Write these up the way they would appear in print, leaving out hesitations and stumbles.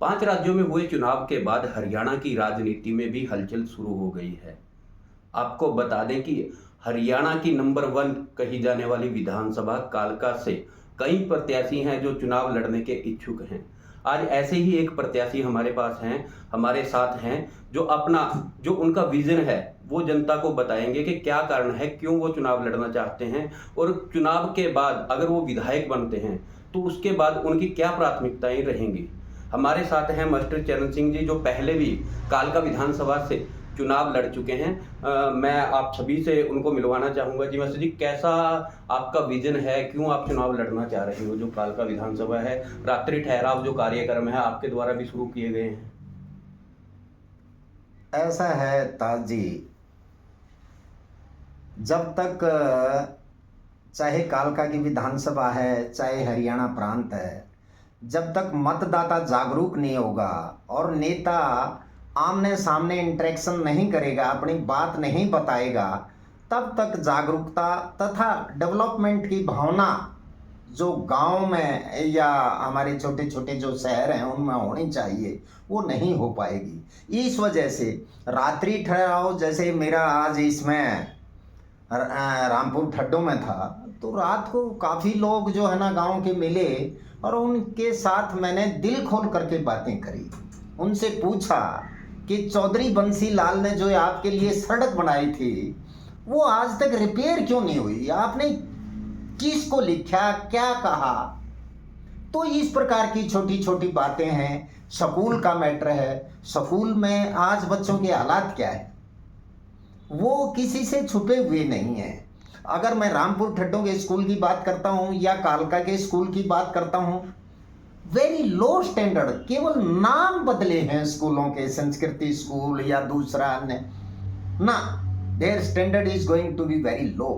5 राज्यों में हुए चुनाव के बाद हरियाणा की राजनीति में भी हलचल शुरू हो गई है। आपको बता दें कि हरियाणा की नंबर 1 कही जाने वाली विधानसभा कालका से कई प्रत्याशी हैं जो चुनाव लड़ने के इच्छुक हैं। आज ऐसे ही एक प्रत्याशी हमारे पास हैं, हमारे साथ हैं, जो उनका विजन है वो जनता को बताएंगे कि क्या कारण है, क्यों वो चुनाव लड़ना चाहते हैं और चुनाव के बाद अगर वो विधायक बनते हैं तो उसके बाद उनकी क्या प्राथमिकताएं रहेंगी। हमारे साथ हैं मास्टर चरण सिंह जी, जो पहले भी कालका विधानसभा से चुनाव लड़ चुके हैं। मैं आप सभी से उनको मिलवाना चाहूँगा। जी मास्टर जी, कैसा आपका विजन है, क्यों आप चुनाव लड़ना चाह रहे हो? जो कालका विधानसभा है, रात्रि ठहराव जो कार्यक्रम है आपके द्वारा भी शुरू किए गए हैं। ऐसा है ताज जी, जब तक चाहे कालका की विधानसभा है, चाहे हरियाणा प्रांत है, जब तक मतदाता जागरूक नहीं होगा और नेता आमने सामने इंटरेक्शन नहीं करेगा, अपनी बात नहीं बताएगा, तब तक जागरूकता तथा डेवलपमेंट की भावना जो गांव में या हमारे छोटे छोटे जो शहर हैं उनमें होनी चाहिए, वो नहीं हो पाएगी। इस वजह से रात्रि ठहराव, जैसे मेरा आज इसमें रामपुर ठड्डों में था, तो रात को काफ़ी लोग जो है ना गांव के मिले और उनके साथ मैंने दिल खोल करके बातें करी। उनसे पूछा कि चौधरी बंसी लाल ने जो आपके लिए सड़क बनाई थी वो आज तक रिपेयर क्यों नहीं हुई, आपने किसको लिखा, क्या कहा। तो इस प्रकार की छोटी छोटी बातें हैं। स्कूल का मैटर है, स्कूल में आज बच्चों के हालात क्या है वो किसी से छुपे हुए नहीं है। अगर मैं रामपुर ठड्डों के स्कूल की बात करता हूँ या कालका के स्कूल की बात करता हूँ, वेरी लो स्टैंडर्ड, केवल नाम बदले हैं स्कूलों के, संस्कृति स्कूल या दूसरा अन्य ना, there standard is going to be very low.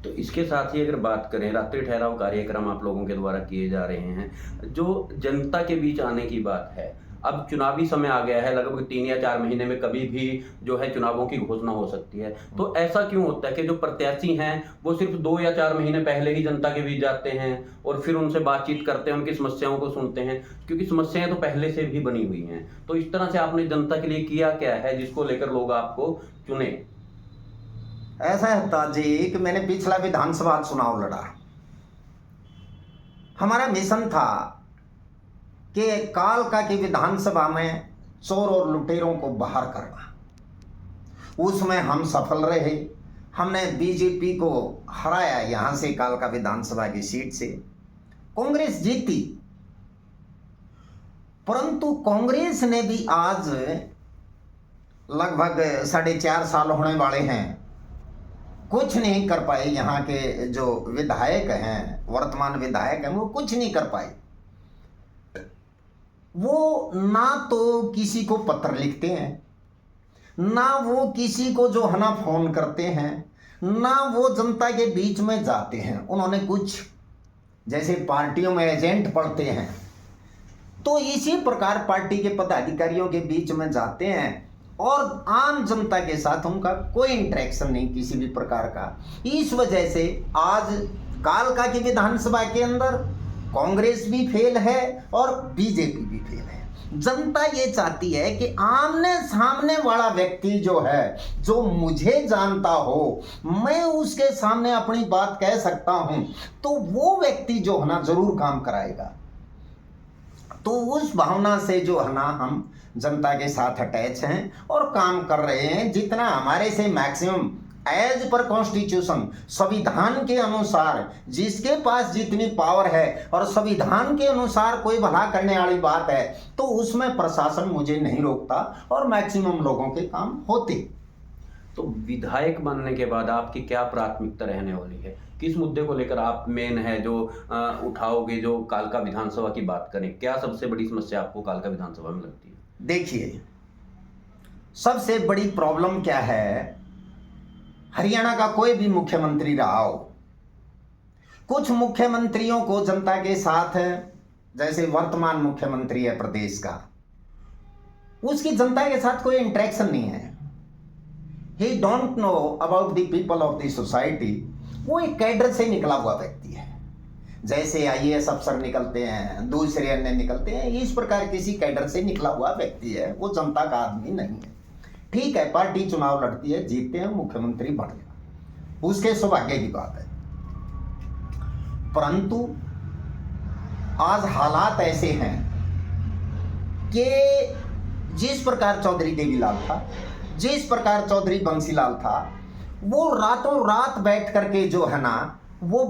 तो इसके साथ ही अगर बात करें, रात्रि ठहराव कार्यक्रम आप लोगों के द्वारा किए जा रहे हैं, जो जनता के बीच आने की बात है। अब चुनावी समय आ गया है, लगभग 3 या 4 महीने में कभी भी जो है चुनावों की घोषणा हो सकती है। तो ऐसा क्यों होता है कि जो प्रत्याशी हैं वो सिर्फ 2 या 4 महीने पहले ही जनता के बीच जाते हैं और फिर उनसे बातचीत करते हैं, उनकी समस्याओं को सुनते हैं, क्योंकि समस्याएं तो पहले से भी बनी हुई हैं। तो इस तरह से आपने जनता के लिए किया क्या है जिसको लेकर लोग आपको चुने? ऐसा है ताजी कि मैंने पिछला विधानसभा चुनाव लड़ा। हमारा मिशन था कि कालका की विधानसभा में चोर और लुटेरों को बाहर करना। उसमें हम सफल रहे। हमने बीजेपी को हराया यहां से, कालका विधानसभा की सीट से। कांग्रेस जीती, परंतु कांग्रेस ने भी आज लगभग 4.5 साल होने वाले हैं, कुछ नहीं कर पाए। यहाँ के जो विधायक हैं, वर्तमान विधायक हैं, वो कुछ नहीं कर पाए। वो ना तो किसी को पत्र लिखते हैं, ना वो किसी को जो है ना फोन करते हैं, ना वो जनता के बीच में जाते हैं। उन्होंने कुछ जैसे पार्टियों में एजेंट पढ़ते हैं, तो इसी प्रकार पार्टी के पदाधिकारियों के बीच में जाते हैं और आम जनता के साथ उनका कोई इंटरेक्शन नहीं किसी भी प्रकार का। इस वजह से आज कालका की विधानसभा के अंदर कांग्रेस भी फेल है और बीजेपी भी फेल है। जनता ये चाहती है कि आमने सामने वाला व्यक्ति जो है, जो मुझे जानता हो, मैं उसके सामने अपनी बात कह सकता हूं, तो वो व्यक्ति जो है ना जरूर काम कराएगा। तो उस भावना से जो है ना हम जनता के साथ अटैच हैं और काम कर रहे हैं। जितना हमारे से मैक्सिमम एज पर कॉन्स्टिट्यूशन, संविधान के अनुसार जिसके पास जितनी पावर है और संविधान के अनुसार कोई भला करने वाली बात है, तो उसमें प्रशासन मुझे नहीं रोकता और मैक्सिमम लोगों के काम होते। तो विधायक बनने के बाद आपकी क्या प्राथमिकता रहने वाली है? किस मुद्दे को लेकर आप मेन है जो उठाओगे? जो कालका विधानसभा की बात करें, क्या सबसे बड़ी समस्या आपको कालका विधानसभा में लगती है? देखिए, सबसे बड़ी प्रॉब्लम क्या है, हरियाणा का कोई भी मुख्यमंत्री रहा हो, कुछ मुख्यमंत्रियों को जनता के साथ, जैसे वर्तमान मुख्यमंत्री है प्रदेश का, उसकी जनता के साथ कोई इंटरेक्शन नहीं है। ही don't know about the people of the society. वो एक कैडर से निकला हुआ व्यक्ति है। जैसे आईएएस अफसर निकलते हैं, दूसरे अन्य निकलते हैं, इस प्रकार किसी कैडर से निकला हुआ व्यक्ति है, वो जनता का आदमी नहीं है। ठीक है, पार्टी चुनाव लड़ती है, जीतते हैं, मुख्यमंत्री बन गया, उसके सौभाग्य की बात है। परंतु आज हालात ऐसे हैं कि जिस प्रकार चौधरी देवीलाल था, जिस प्रकार चौधरी बंसीलाल था, वो रातों रात बैठ करके जो है ना, वो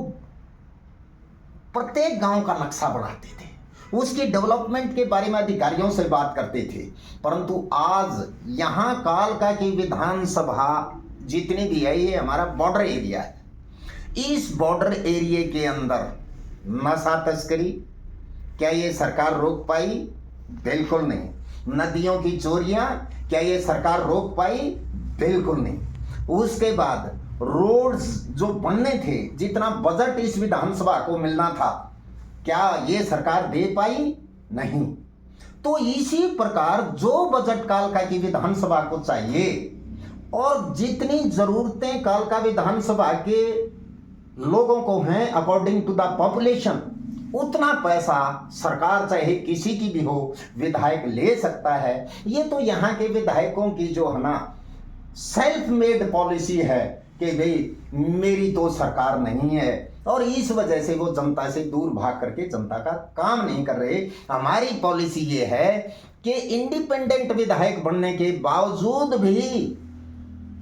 प्रत्येक गांव का नक्शा बनाते थे, उसकी डेवलपमेंट के बारे में अधिकारियों से बात करते थे। परंतु आज यहाँ कालका की विधानसभा जितनी भी है, ये हमारा बॉर्डर एरिया है। इस बॉर्डर एरिया के अंदर नशा तस्करी क्या ये सरकार रोक पाई? बिल्कुल नहीं। नदियों की चोरियां क्या ये सरकार रोक पाई? बिल्कुल नहीं। उसके बाद रोड्स जो बनने थे, जितना बजट इस विधानसभा को मिलना था, क्या ये सरकार दे पाई? नहीं। तो इसी प्रकार जो बजट कालका की विधानसभा को चाहिए और जितनी जरूरतें कालका विधानसभा के लोगों को हैं अकॉर्डिंग टू द पॉपुलेशन, उतना पैसा सरकार चाहे किसी की भी हो, विधायक ले सकता है। ये तो यहाँ के विधायकों की जो है ना सेल्फ मेड पॉलिसी है कि भाई मेरी तो सरकार नहीं है, और इस वजह से वो जनता से दूर भाग करके जनता का काम नहीं कर रहे। हमारी पॉलिसी ये है कि इंडिपेंडेंट विधायक बनने के बावजूद भी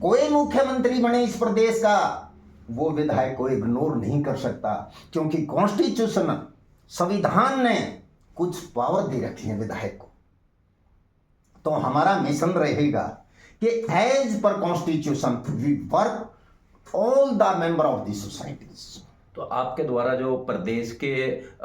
कोई मुख्यमंत्री बने इस प्रदेश का, वो विधायक को इग्नोर नहीं कर सकता, क्योंकि कॉन्स्टिट्यूशन संविधान ने कुछ पावर दे रखी है विधायक को। तो हमारा मिशन रहेगा कि as per constitution we work all the member of the societies. तो आपके द्वारा जो प्रदेश के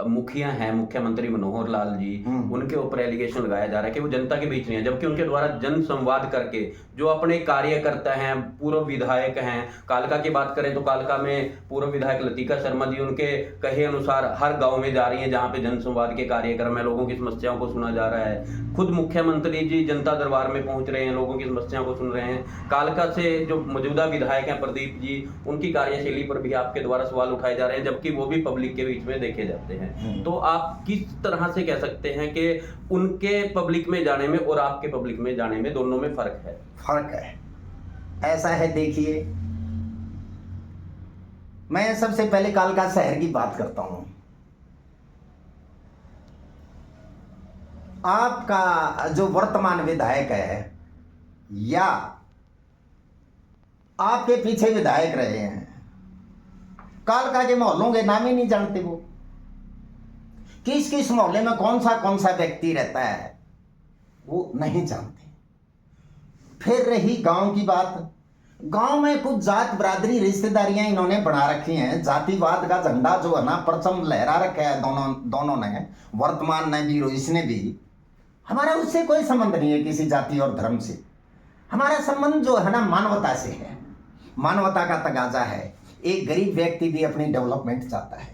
मुखिया हैं, मुख्यमंत्री मनोहर लाल जी, उनके ऊपर एलिगेशन लगाया जा रहा है कि वो जनता के बीच नहीं है, जबकि उनके द्वारा जन संवाद करके जो अपने कार्यकर्ता हैं, पूर्व विधायक हैं, कालका की बात करें तो कालका में पूर्व विधायक लतिका शर्मा जी उनके कहे अनुसार हर गांव में जा रही हैं जहां पे जन संवाद के कार्यक्रम है, लोगों की समस्याओं को सुना जा रहा है। खुद मुख्यमंत्री जी जनता दरबार में पहुंच रहे हैं, लोगों की समस्याओं को सुन रहे हैं। कालका से जो मौजूदा विधायक हैं प्रदीप जी, उनकी कार्यशैली पर भी आपके द्वारा सवाल उठाए जा रहे हैं, जबकि वो भी पब्लिक के बीच में देखे जाते हैं। तो आप किस तरह से कह सकते हैं कि उनके पब्लिक में जाने में और आपके पब्लिक में जाने में दोनों में फर्क है? फर्क है, ऐसा है, देखिए मैं सबसे पहले कालका शहर की बात करता हूं। आपका जो वर्तमान विधायक है या आपके पीछे विधायक रहे हैं, कालका के मोहल्लों के नाम ही नहीं जानते। वो किस किस मोहल्ले में कौन सा व्यक्ति रहता है वो नहीं जानते। फिर रही गांव की बात, गांव में कुछ जात बरादरी रिश्तेदारियां इन्होंने बना रखी हैं। जातिवाद का झंडा जो है ना परचम लहरा रखा है दोनों ने, वर्तमान ने भी और इसने भी। हमारा उससे कोई संबंध नहीं है किसी जाति और धर्म से। हमारा संबंध जो है ना मानवता से है, मानवता का तगाजा है। एक गरीब व्यक्ति भी अपनी डेवलपमेंट चाहता है,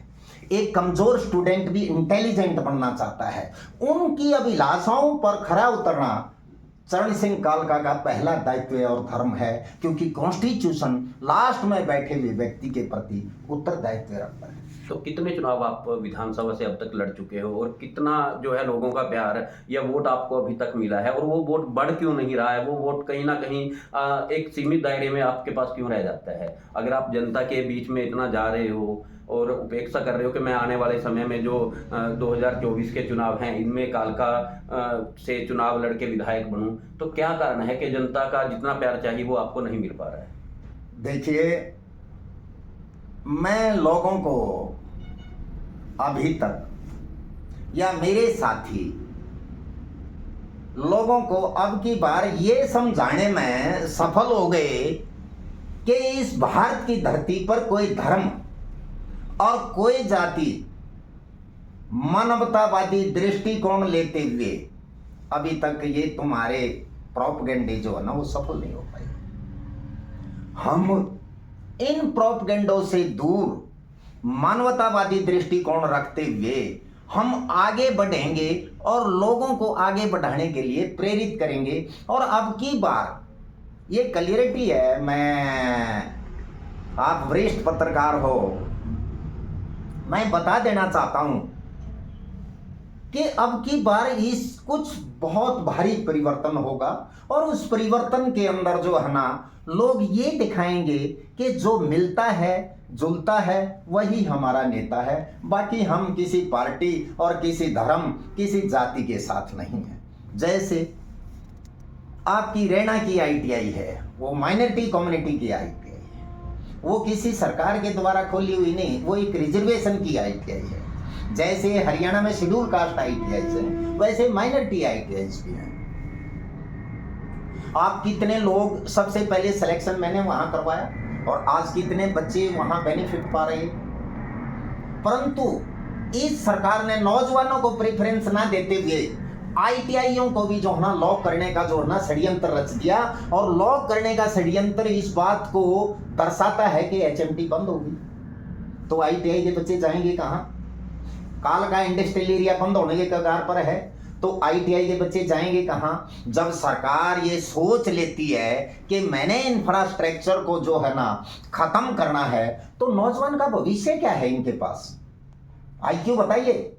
एक कमजोर स्टूडेंट भी इंटेलिजेंट बनना चाहता है। उनकी अभिलाषाओं पर खरा उतरना चरण सिंह कालका का पहला दायित्व और धर्म है, क्योंकि कॉन्स्टिट्यूशन लास्ट में बैठे हुए व्यक्ति के प्रति उत्तरदायित्व रखता है। तो कितने चुनाव आप विधानसभा से अब तक लड़ चुके हो और कितना जो है लोगों का प्यार या वोट आपको अभी तक मिला है, और वो वोट बढ़ क्यों नहीं रहा है? वो वोट कहीं ना कहीं एक सीमित दायरे में आपके पास क्यों रह जाता है? अगर आप जनता के बीच में इतना जा रहे हो और उपेक्षा कर रहे हो कि मैं आने वाले समय में जो 2024 के चुनाव हैं इनमें कालका से चुनाव लड़के विधायक बनूं, तो क्या कारण है कि जनता का जितना प्यार चाहिए वो आपको नहीं मिल पा रहा है? देखिए, मैं लोगों को अभी तक या मेरे साथी लोगों को अब की बार ये समझाने में सफल हो गए कि इस भारत की धरती पर कोई धर्म और कोई जाति मानवतावादी दृष्टिकोण लेते हुए अभी तक ये तुम्हारे प्रोपगेंडे जो है ना वो सफल नहीं हो पाए। हम इन प्रोपगेंडों से दूर मानवतावादी दृष्टिकोण रखते हुए हम आगे बढ़ेंगे और लोगों को आगे बढ़ाने के लिए प्रेरित करेंगे। और अब की बार ये क्लियरिटी है, मैं आप वरिष्ठ पत्रकार हो, मैं बता देना चाहता हूं कि अब की बार इस कुछ बहुत भारी परिवर्तन होगा, और उस परिवर्तन के अंदर जो है ना, लोग ये दिखाएंगे कि जो मिलता है जुलता है वही हमारा नेता है, बाकी हम किसी पार्टी और किसी धर्म किसी जाति के साथ नहीं है। जैसे आपकी रैना की आईटीआई है, वो माइनॉरिटी कम्युनिटी की आईटीआई है, वो किसी सरकार के द्वारा खोली हुई नहीं, वो एक रिजर्वेशन की आईटीआई है। जैसे हरियाणा में शेड्यूल कास्ट आईटीआई है, वैसे माइनॉरिटी आईटीआई भी हैं। आप कितने लोग, सबसे पहले सिलेक्शन मैंने वहां करवाया, और आज कितने बच्चे वहां बेनिफिट पा रहे हैं। परंतु इस सरकार ने नौजवानों को प्रेफरेंस ना देते हुए आईटीआईयों को भी जो है ना लॉक करने का जो है ना षड्यंत्र रच दिया, और लॉक करने का षड्यंत्र इस बात को दर्शाता है कि एचएमटी बंद होगी, तो आईटीआई के बच्चे जाएंगे कहाँ? काल का इंडस्ट्रियल एरिया बंद होने के कगार पर है, तो आईटीआई के बच्चे जाएंगे कहाँ? जब सरकार ये सोच लेती है कि मैंने इंफ्रास्ट्रक्चर को जो है ना खत्म करना है, तो नौजवान का भविष्य क्या है इनके पास? आईक्यू बताइए।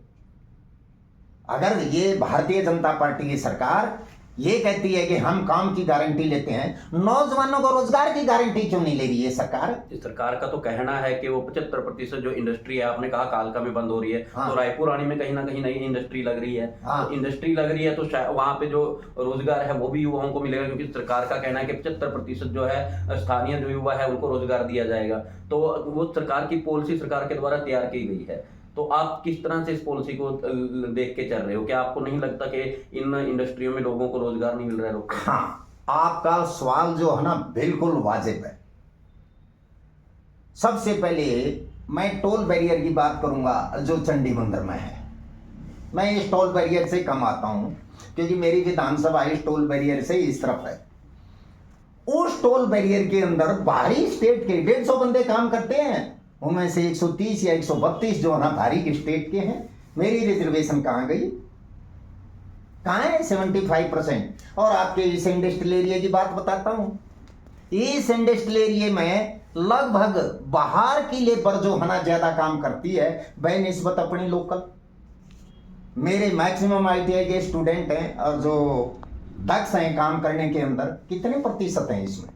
अगर ये भारतीय जनता पार्टी की सरकार ये कहती है कि हम काम की गारंटी लेते हैं, नौजवानों को रोजगार की गारंटी क्यों नहीं ले रही है सरकार? इस सरकार का तो कहना है कि वो 75% जो इंडस्ट्री है, आपने कहा कालका में बंद हो रही है, हाँ। तो रायपुर आने में कहीं ना कहीं नई इंडस्ट्री लग रही है। हाँ। तो इंडस्ट्री लग रही है तो शायद वहाँ पे जो रोजगार है वो भी युवाओं को मिलेगा, क्योंकि सरकार का कहना है कि 75% जो है स्थानीय जो युवा है उनको रोजगार दिया जाएगा। तो वो सरकार की पॉलिसी सरकार के द्वारा तैयार की गई है। तो आप किस तरह से इस पॉलिसी को देख के चल रहे हो? क्या आपको नहीं लगता कि इन इंडस्ट्रियों में लोगों को रोजगार नहीं मिल रहा है? लोग हाँ, आपका सवाल जो है ना बिल्कुल वाजिब है। सबसे पहले मैं टोल बैरियर की बात करूंगा जो चंडी मंदिर में है। मैं इस टोल बैरियर से कम आता हूं, क्योंकि मेरी विधानसभा इस टोल बैरियर से इस तरफ है। उस टोल बैरियर के अंदर बाहरी स्टेट के 150 बंदे काम करते हैं, उनमें से 130 या 132 जो है ना बाहरी स्टेट के हैं। मेरी रिजर्वेशन कहाँ गई? कहाँ है 75%? और आपके इस इंडस्ट्रियल एरिया की बात बताता हूं। इस इंडस्ट्रियल एरिया में लगभग बाहर की लेबर जो है ना ज्यादा काम करती है बेनिस्बत अपनी लोकल। मेरे मैक्सिमम आईटीआई के स्टूडेंट हैं, और जो दक्ष हैं काम करने के अंदर, कितने प्रतिशत हैं इसमें?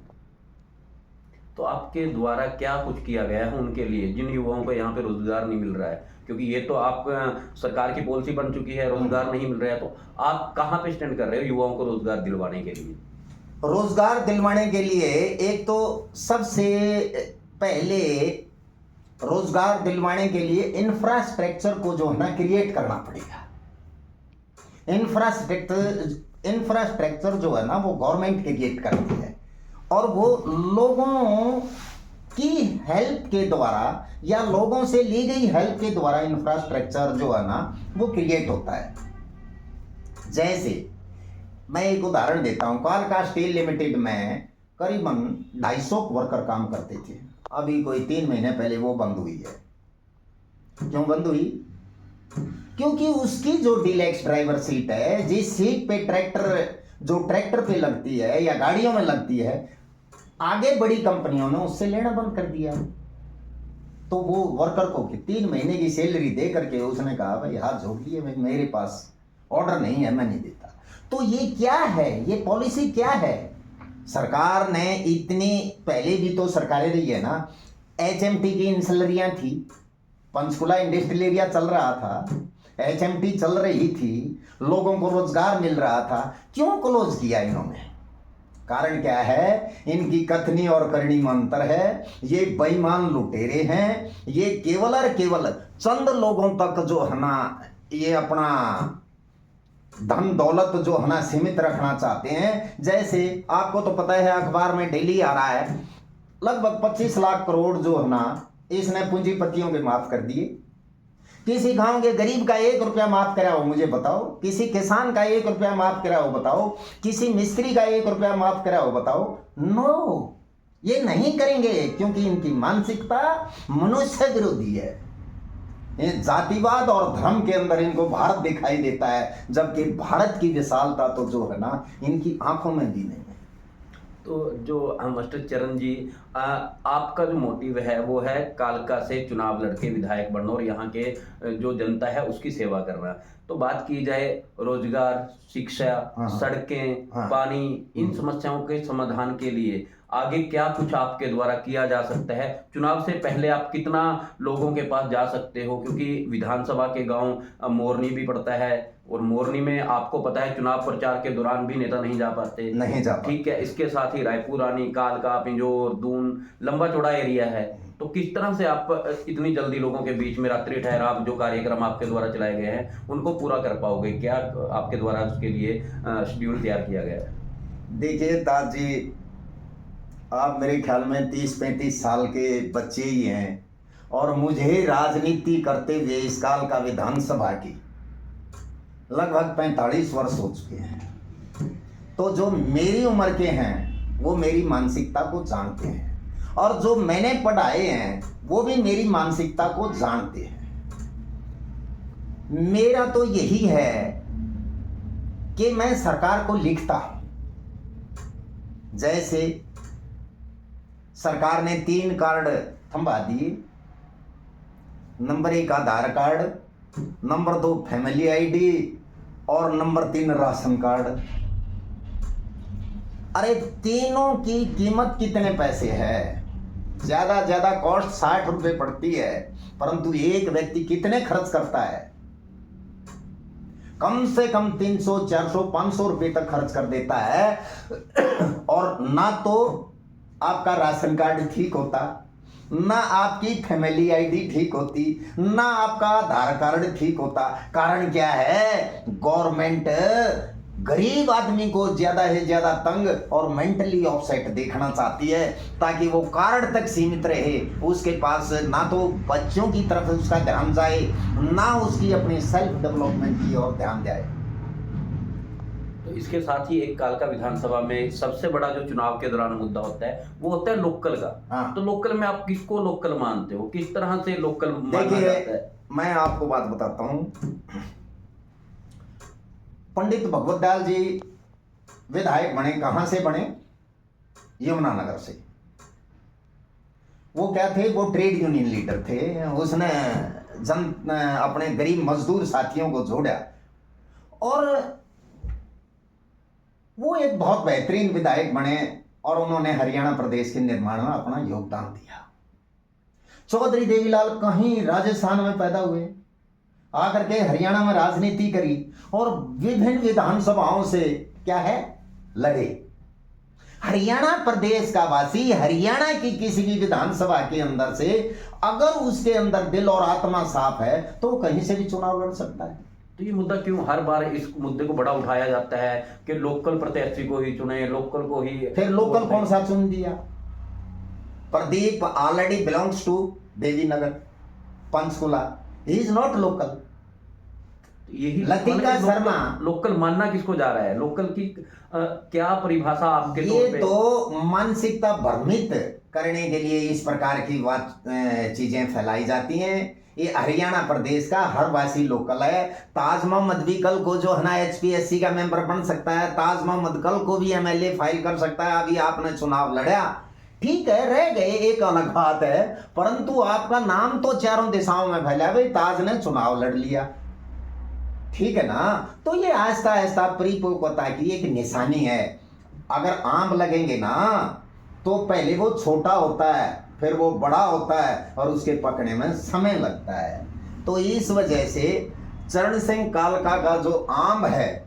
तो आपके द्वारा क्या कुछ किया गया है उनके लिए, जिन युवाओं को यहाँ पे रोजगार नहीं मिल रहा है? क्योंकि ये तो आप सरकार की पॉलिसी बन चुकी है, रोजगार नहीं मिल रहा है, तो आप कहाँ पे स्टैंड कर रहे हो युवाओं को रोजगार दिलवाने के लिए? रोजगार दिलवाने के लिए एक तो सबसे पहले रोजगार दिलवाने के लिए इंफ्रास्ट्रक्चर को जो है ना क्रिएट करना पड़ेगा। इंफ्रास्ट्रक्चर जो है ना वो गवर्नमेंट क्रिएट करती है, और वो लोगों की हेल्प के द्वारा या लोगों से ली गई हेल्प के द्वारा इंफ्रास्ट्रक्चर जो है ना वो क्रिएट होता है। जैसे मैं एक उदाहरण देता हूं, कालका स्टील लिमिटेड में करीबन 250 वर्कर काम करते थे। अभी कोई 3 महीने पहले वो बंद हुई है। क्यों बंद हुई? क्योंकि उसकी जो डीलक्स ड्राइवर सीट है, जिस सीट पे ट्रैक्टर पे लगती है या गाड़ियों में लगती है, आगे बड़ी कंपनियों ने उससे लेना बंद कर दिया। तो वो वर्कर को 3 महीने की सैलरी दे करके उसने कहा भाई हाथ जोड़ लिए, मेरे पास ऑर्डर नहीं है, मैं नहीं देता। तो ये क्या है? ये पॉलिसी क्या है? सरकार ने इतनी पहले भी तो सरकारें रही है ना, एचएमटी की इंसलरियां थी, पंचकुला इंडस्ट्रियल एरिया चल रहा था, एचएमटी चल रही थी, लोगों को रोजगार मिल रहा था। क्यों क्लोज किया इन्होंने? कारण क्या है? इनकी कथनी और करनी में अंतर है। ये बेईमान लुटेरे हैं। ये केवल और केवल चंद लोगों तक जो है ना ये अपना धन दौलत जो है ना सीमित रखना चाहते हैं। जैसे आपको तो पता है अखबार में डेली आ रहा है, लगभग 25 लाख करोड़ जो है ना इसने पूंजीपतियों के माफ कर दिए। किसी गांव के गरीब का 1 रुपया माफ करा हो मुझे बताओ? किसी किसान का 1 रुपया माफ करा हो बताओ? किसी मिस्त्री का 1 रुपया माफ करा हो बताओ? नो, ये नहीं करेंगे, क्योंकि इनकी मानसिकता मनुष्य विरोधी है। ये जातिवाद और धर्म के अंदर इनको भारत दिखाई देता है, जबकि भारत की विशालता तो जो है ना इनकी आंखों में भी नहीं है। तो जो मास्टर चरण जी, आपका जो मोटिव है वो है कालका से चुनाव लड़के विधायक बनना और यहाँ के जो जनता है उसकी सेवा करना। तो बात की जाए रोजगार, शिक्षा, हाँ, सड़कें, हाँ, पानी, इन समस्याओं के समाधान के लिए आगे क्या कुछ आपके द्वारा किया जा सकता है? चुनाव से पहले आप कितना लोगों के पास जा सकते हो? क्योंकि विधानसभा के गांव मोरनी भी पड़ता है और मोरनी में आपको पता है चुनाव प्रचार के दौरान भी नेता नहीं जा पाते। नहीं जा पाते। ठीक है, इसके साथ ही रायपुर, रानी, कालका, पिंजौर, दून, लंबा चौड़ा एरिया है। तो किस तरह से आप इतनी जल्दी लोगों के बीच में रात्रि ठहराव जो कार्यक्रम आपके द्वारा चलाए गए हैं उनको पूरा कर पाओगे? क्या आपके द्वारा उसके लिए शेड्यूल तैयार किया गया है? देखिए ताज जी, आप मेरे ख्याल में 30-35 साल के बच्चे ही हैं और मुझे राजनीति करते हुए इस काल का विधानसभा की लगभग 45 वर्ष हो चुके हैं। तो जो मेरी उम्र के हैं वो मेरी मानसिकता को जानते हैं और जो मैंने पढ़ाए हैं वो भी मेरी मानसिकता को जानते हैं। मेरा तो यही है कि मैं सरकार को लिखता हूं। जैसे सरकार ने 3 कार्ड थंबा दिए, नंबर 1 आधार कार्ड, नंबर 2 फैमिली आईडी और नंबर 3 राशन कार्ड। अरे तीनों की कीमत कितने पैसे है? ज्यादा कॉस्ट 60 रुपए पड़ती है, परंतु एक व्यक्ति कितने खर्च करता है? कम से कम 300, 400, 500 रुपए तक खर्च कर देता है। और ना तो आपका राशन कार्ड ठीक होता, ना आपकी फैमिली आईडी ठीक होती, ना आपका आधार कार्ड ठीक होता। कारण क्या है? गवर्नमेंट गरीब आदमी को ज्यादा से ज्यादा तंग और मेंटली ऑफसेट देखना चाहती है ताकि वो कार्ड तक सीमित रहे। उसके पास ना तो बच्चों की तरफ उसका ध्यान जाए, ना उसकी अपनी सेल्फ डेवलपमेंट की ओर ध्यान जाए। तो इसके साथ ही एक कालका विधानसभा में सबसे बड़ा जो चुनाव के दौरान मुद्दा होता है वो होता है लोकल का। हाँ। तो लोकल में आप किसको लोकल मानते हो? किस तरह से लोकल माना जाता है? देखिए, मैं आपको बात बताता हूं। पंडित भगवत दयाल जी विधायक बने, कहां से बने? यमुनानगर से। वो क्या थे? वो ट्रेड यूनियन लीडर थे। उसने अपने गरीब मजदूर साथियों को जोड़ा और वो एक बहुत बेहतरीन विधायक बने और उन्होंने हरियाणा प्रदेश के निर्माण में अपना योगदान दिया। चौधरी देवीलाल कहीं राजस्थान में पैदा हुए, आकर के हरियाणा में राजनीति करी और विभिन्न विधानसभाओं से क्या है? लड़े। हरियाणा प्रदेश का वासी हरियाणा की किसी भी विधानसभा के अंदर से अगर उसके अंदर दिल और आत्मा साफ है तो कहीं से भी चुनाव लड़ सकता है। तो ये मुद्दा क्यों हर बार इस मुद्दे को बड़ा उठाया जाता है कि लोकल प्रत्याशी को ही चुने, लोकल को ही? फिर लोकल कौन सा चुन दिया? Pradeep already belongs to Devinagar, Panchkula. He is not local. यही लतिका शर्मा। लोकल मानना किसको जा रहा है? लोकल की क्या परिभाषा आपके ये तौर पे? तो मानसिकता भ्रमित करने के लिए इस प्रकार की चीजें फैलाई जाती हैं। ये हरियाणा प्रदेश का हर वासी लोकल है। ताज मोहम्मद भी कल को जो है ना HPSC का मेंबर बन सकता है, ताज मोहम्मद कल को भी MLA फाइल कर सकता है। अभी आपने चुनाव लड़ा, ठीक है, रह गए, एक अलग बात है, परंतु आपका नाम तो चारों दिशाओं में फैला। भाई ताज ने चुनाव लड़ लिया, ठीक है ना? तो ये आहिस्ता आहिस्ता परिपक्वता की एक निशानी है। अगर आम लगेंगे ना तो पहले वो छोटा होता है, फिर वो बड़ा होता है और उसके पकने में समय लगता है। तो इस वजह से चरण सिंह कालका का जो आम है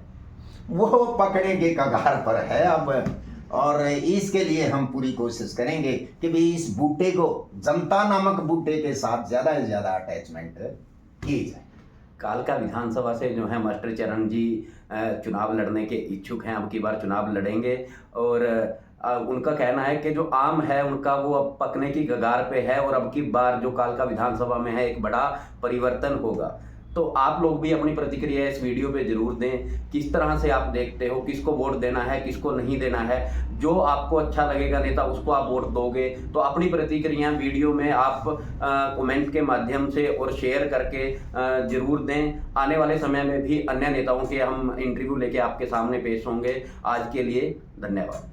वो पकने के कगार पर है अब, और इसके लिए हम पूरी कोशिश करेंगे कि भी इस बूटे को, जनता नामक बूटे के साथ ज्यादा से ज्यादा अटैचमेंट की जाए। कालका विधानसभा से जो है मास्टर चरण जी चुनाव लड़ने के इच्छुक हैं, अब की बार चुनाव लड़ेंगे और उनका कहना है कि जो आम है उनका वो अब पकने की कगार पे है और अब की बार जो कालका विधानसभा में है एक बड़ा परिवर्तन होगा। तो आप लोग भी अपनी प्रतिक्रिया इस वीडियो पे जरूर दें। किस तरह से आप देखते हो, किसको वोट देना है, किसको नहीं देना है? जो आपको अच्छा लगेगा नेता उसको आप वोट दोगे। तो अपनी प्रतिक्रिया वीडियो में आप कमेंट के माध्यम से और शेयर करके जरूर दें। आने वाले समय में भी अन्य नेताओं के हम इंटरव्यू लेके आपके सामने पेश होंगे। आज के लिए धन्यवाद।